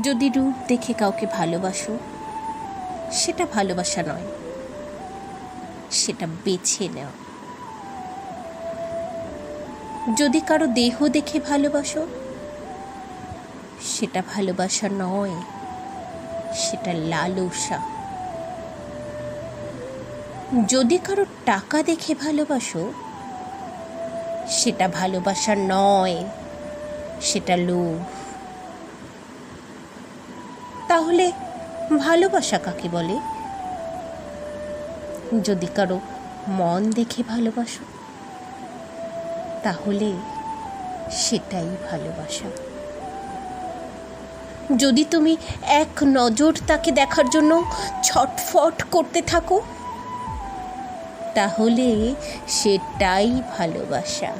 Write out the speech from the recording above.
যদি রূপ দেখে কাউকে ভালোবাসো, সেটা ভালোবাসা নয়, সেটা বেছে নেওয়া। যদি কারো দেহ দেখে ভালোবাসো, সেটা ভালোবাসা নয়, সেটা লালসা। যদি কারো টাকা দেখে ভালোবাসো, সেটা ভালোবাসা নয়, সেটা লোভ। তাহলে ভালোবাসা কাকে বলে? যদি কারো মন দেখে ভালোবাসো, তাহলে সেটাই ভালোবাসা। যদি তুমি এক নজর তাকে দেখার জন্য ছটফট করতে থাকো, তাহলে সেটাই ভালোবাসা।